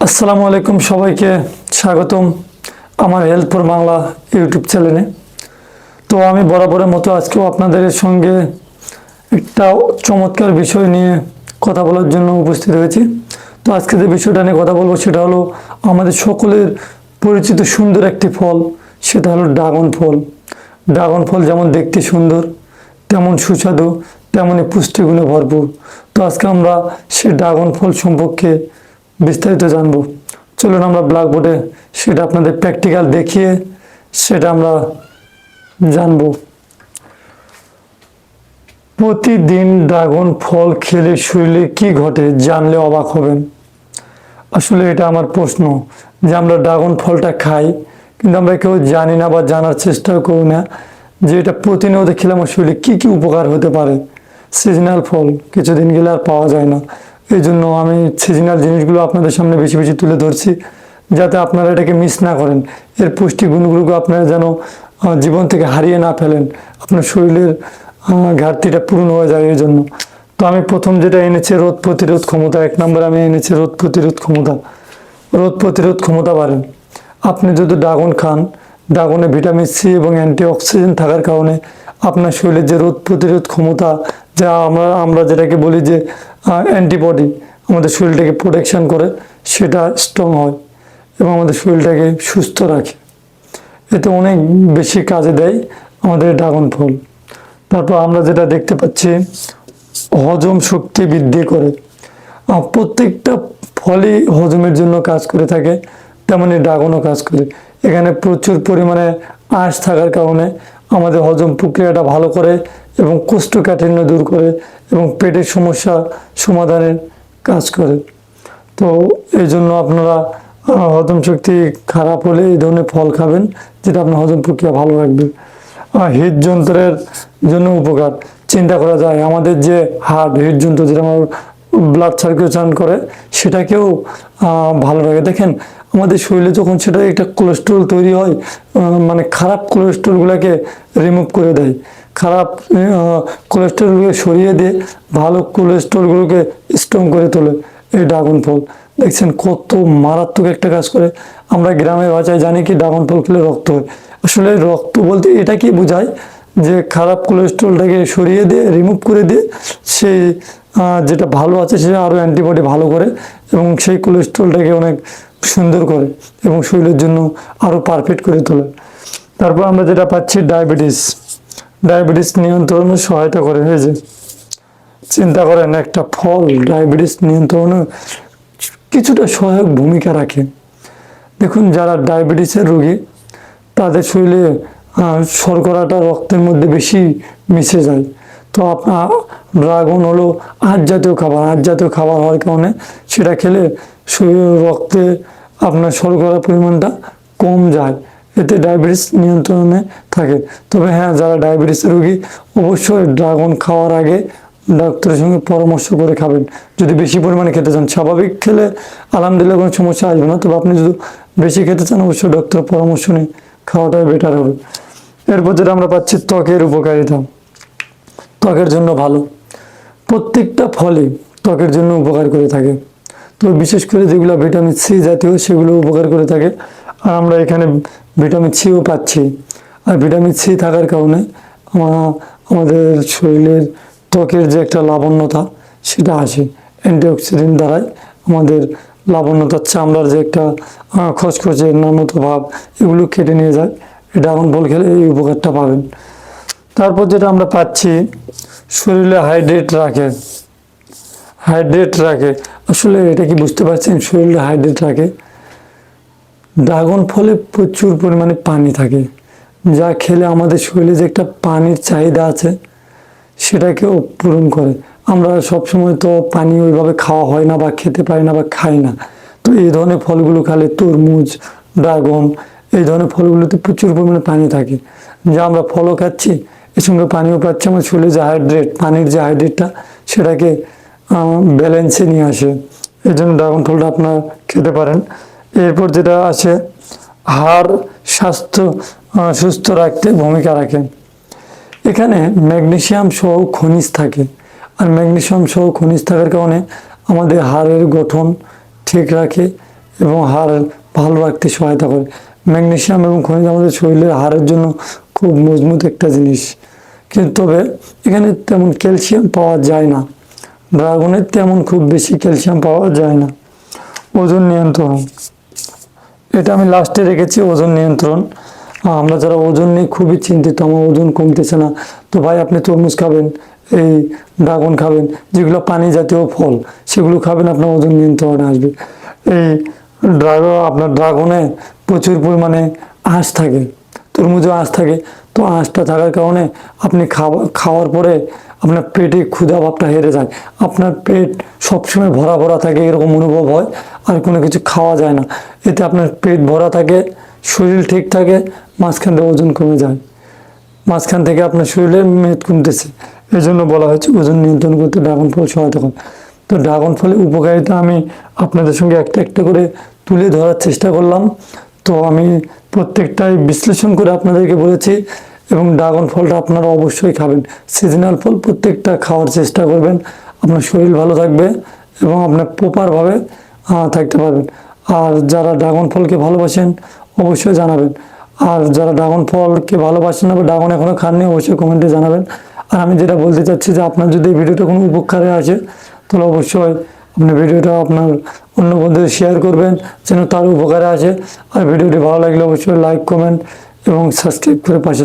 আসসালামু আলাইকুম, সবাইকে স্বাগতম আমার হেলথ ফর বাংলা ইউটিউব চ্যানেলে। তো আমি বরাবরের মতো আজকেও আপনাদের সঙ্গে একটা চমৎকার বিষয় নিয়ে কথা বলার জন্য উপস্থিত হয়েছি। তো আজকে যে বিষয়টা নিয়ে কথা বলবো সেটা হলো আমাদের সকলের পরিচিত সুন্দর একটি ফল, সেটা হলো ড্রাগন ফল। ড্রাগন ফল যেমন দেখতে সুন্দর, তেমন সুস্বাদু, তেমনই পুষ্টিগুণে ভরপুর। তো আজকে আমরা সেই ড্রাগন ফল সম্পর্কে বিস্তারিত জানবো। চলুন আমরা ব্ল্যাকবোর্ডে সেটা আপনাদের প্র্যাকটিক্যাল দেখিয়ে সেটা আমরা জানবো। প্রতিদিন ড্রাগন ফল খেলে শরীরে কি ঘটে জানলে অবাক হবেন। আসলে এটা আমার প্রশ্ন যে আমরা ড্রাগন ফলটা খাই, কিন্তু আমরা কেউ জানি না বা জানার চেষ্টাও করি না যে এটা প্রতিনিয়ত খেলে আমার শরীরে কী কী উপকার হতে পারে। সিজনাল ফল কিছুদিন গেলে আর পাওয়া যায় না, এই জন্য আমি সিজনাল জিনিসগুলো আপনাদের সামনে বেশি বেশি তুলে ধরছি, যাতে আপনারা এটাকে মিস না করেন। এর পুষ্টি গুণগুলোকে আপনারা যেন জীবন থেকে হারিয়ে না ফেলেন, আপনার শরীরের ঘাটতিটা পূরণ হয়ে যায় এই জন্য। তো আমি প্রথম যেটা এনেছি রোগ প্রতিরোধ ক্ষমতা, 1 নম্বর আমি এনেছি রোগ প্রতিরোধ ক্ষমতা। রোগ প্রতিরোধ ক্ষমতা বাড়েন আপনি যদি ড্রাগন খান। ড্রাগনে ভিটামিন সি এবং অ্যান্টিঅক্সিডেন্ট থাকার কারণে আপনার শরীরের যে রোগ প্রতিরোধ ক্ষমতা, যা আমরা যেটাকে বলি যে অ্যান্টিবডি, আমাদের শরীরটাকে প্রোটেকশন করে, সেটা স্ট্রং হয় এবং আমাদের শরীরটাকে সুস্থ রাখে। এতে অনেক বেশি কাজে দেয় আমাদের ড্রাগন ফল। তারপর আমরা যেটা দেখতে পাচ্ছি, হজম শক্তি বৃদ্ধি করে। প্রত্যেকটা ফলই হজমের জন্য কাজ করে থাকে, তেমনি ড্রাগনও কাজ করে। এখানে প্রচুর পরিমাণে আঁশ থাকার কারণে আমাদের হজম প্রক্রিয়াটা ভালো করে এবং কোষ্ঠকাঠিন্য দূর করে এবং পেটের সমস্যা সমাধানের কাজ করে। তো এই জন্য আপনারা হজম শক্তি খারাপ হলে এই ধরনের ফল খাবেন, যেটা আপনার হজম প্রক্রিয়া ভালো রাখবে। হৃদযন্ত্রের জন্য উপকার। চিন্তা করা যায় আমাদের যে হার্ট, হৃদযন্ত্র যেটা আমার ব্লাড সার্কুলেশন করে, সেটাকেও ভালো রাখে। দেখেন আমাদের শরীরে যখন সেটা একটা কোলেস্ট্রল তৈরি হয়, মানে খারাপ কোলেস্ট্রলগুলোকে রিমুভ করে দেয়, খারাপ কোলেস্ট্রলগুলোকে সরিয়ে দিয়ে ভালো কোলেস্ট্রলগুলোকে স্ট্রং করে তোলে এই ড্রাগন ফল। দেখছেন কত মারাত্মক একটা কাজ করে। আমরা গ্রামের ভাষায় জানি কি ড্রাগন ফল খেলে রক্ত হয়। আসলে রক্ত বলতে এটা কি বোঝায় যে খারাপ কোলেস্ট্রলটাকে সরিয়ে দিয়ে রিমুভ করে দিয়ে সেই যেটা ভালো আছে সেটা আরও অ্যান্টিবডি ভালো করে এবং সেই কোলেস্ট্রলটাকে অনেক সুন্দর করে এবং শরীরের জন্য আরও পারফেক্ট করে তোলে। তারপর আমরা যেটা পাচ্ছি ডায়াবেটিস নিয়ন্ত্রণে সহায়তা করে। এই যে চিন্তা করেন, একটা ফল ডায়াবেটিস নিয়ন্ত্রণে কিছুটা সহায়ক ভূমিকা রাখে। দেখুন যারা ডায়াবেটিসের রোগী, তাদের শরীরে শর্করাটা রক্তের মধ্যে বেশি মিশে যায়। তো আপনার ড্রাগন হলো আঁশ জাতীয় খাবার হওয়ার কারণে সেটা খেলে শরীর রক্তে আপনার শর্করার পরিমাণটা কম যায়, এতে ডায়াবেটিস নিয়ন্ত্রণে থাকে। তবে হ্যাঁ, যারা ডায়াবেটিসের রোগী অবশ্যই ড্রাগন খাওয়ার আগে ডাক্তারের সঙ্গে পরামর্শ করে খাবেন। যদি বেশি পরিমাণে খেতে চান, স্বাভাবিক খেলে আলহামদুলিল্লাহ কোনো সমস্যা আসবে না, তবে আপনি যদি বেশি খেতে চান অবশ্যই ডক্টরের পরামর্শ নিয়ে খাওয়াটাই বেটার হবে। এরপর যেটা আমরা পাচ্ছি ত্বকের উপকারিতা। ত্বকের জন্য ভালো, প্রত্যেকটা ফলে ত্বকের জন্য উপকার করে থাকে। তো বিশেষ করে যেগুলো ভিটামিন সি জাতীয় সেগুলো উপকার করে থাকে, আর আমরা এখানে ভিটামিন সিও পাচ্ছি। আর ভিটামিন সি থাকার কারণে আমাদের শরীরের ত্বকের যে একটা লাবণ্যতা সেটা আসে অ্যান্টিঅক্সিডেন্ট দ্বারাই। আমাদের লাবণ্যতা, চামড়ার যে একটা খসখসে নানত ভাব, এগুলো কেটে নিয়ে যায়। ড্রাগন ফল খেলে এই উপকারটা পাবেন। তারপর যেটা আমরা পাচ্ছি, শরীরে হাইড্রেট রাখে। আসলে এটা কি বুঝতে পারছেন, শরীরে হাইড্রেট রাখে? ড্রাগন ফলে প্রচুর পরিমাণে পানি থাকে, যা খেলে আমাদের শরীরে যে একটা পানির চাহিদা আছে সেটাকেও পূরণ করে। আমরা সবসময় তো পানি ওইভাবে খাওয়া হয় না বা খেতে পারি না বা খাই না। তো এই ধরনের ফলগুলো খেলে, তরমুজ, ড্রাগন, এই ধরনের ফলগুলোতে প্রচুর পরিমাণে পানি থাকে, যা আমরা ফলও খাচ্ছি, এর সঙ্গে পানিও পাচ্ছি। আমার শরীরে যে পানির যে হাইড্রেটটা সেটাকে ব্যালেন্সে নিয়ে আসে। এই জন্য ড্রাগন ফলটা আপনারা খেতে পারেন। এরপর যেটা আছে, হাড় সুস্থ রাখতে ভূমিকা রাখে। এখানে ম্যাগনেসিয়াম সহ খনিজ থাকে, আর ম্যাগনেসিয়াম সহ খনিজ থাকার কারণে আমাদের হাড়ের গঠন ঠিক রাখে এবং হাড় ভালো রাখতে সহায়তা করে। ম্যাগনেসিয়াম এবং খনিজ আমাদের শরীরের হাড়ের জন্য খুব মজবুত একটা জিনিস, কিন্তু তবে এখানে তেমন ক্যালসিয়াম পাওয়া যায় না। ড্রাগনের তেমন খুব বেশি ক্যালসিয়াম পাওয়া যায় না। ওজন নিয়ন্ত্রণ, এটা আমি লাস্টে রেখেছি। ওজন নিয়ন্ত্রণ, আমরা যারা ওজন নিয়ে খুবই চিন্তিত, আমার ওজন কমতেছে না, তো ভাই আপনি তরমুজ খাবেন, এই ড্রাগন খাবেন, যেগুলো পানি জাতীয় ফল সেগুলো খাবেন, আপনার ওজন নিয়ন্ত্রণে আসবে। এই আপনার ড্রাগনে প্রচুর পরিমাণে আঁশ থাকে, তরমুজে আঁশ থাকে, তো আঁশটা থাকার কারণে আপনি খাওয়ার পরে আপনার পেটে ক্ষুধা ভাবটা হেরে যায়, আপনার পেট সবসময় ভরা ভরা থাকে এরকম অনুভব হয়, আর কোনো কিছু খাওয়া যায় না। এতে আপনার পেট ভরা থাকে, শরীর ঠিক থাকে, মাঝখান থেকে ওজন কমে যায়, মাঝখান থেকে আপনার শরীরের মেদ কমতেছে। এই জন্য বলা হয়েছে ওজন নিয়ন্ত্রণ করতে ড্রাগন ফল সহায়তা করে। তো ড্রাগন ফলের উপকারিতা আমি আপনাদের সঙ্গে একটা একটা করে তুলে ধরার চেষ্টা করলাম। তো আমি প্রত্যেকটাই বিশ্লেষণ করে আপনাদেরকে বলেছি, এবং ড্রাগন ফলটা আপনারা অবশ্যই খাবেন। সিজনাল ফল প্রত্যেকটা খাওয়ার চেষ্টা করবেন, আপনার শরীর ভালো থাকবে এবং আপনার প্রপারভাবে থাকতে পারবেন। আর যারা ড্রাগন ফলকে ভালোবাসেন অবশ্যই জানাবেন, আর যারা ড্রাগন ফলকে ভালোবাসেন না বা ড্রাগন এখনও খাননি অবশ্যই কমেন্টে জানাবেন। আর আমি যেটা বলতে চাচ্ছি যে আপনার যদি এই ভিডিওটা কোনো উপকারে আসে তাহলে অবশ্যই আপনি ভিডিওটা আপনার অন্য বন্ধুদের শেয়ার করবেন যেন তার উপকারে আসে। আর ভিডিওটি ভালো লাগলে অবশ্যই লাইক, কমেন্ট এবং সাবস্ক্রাইব করে পাশে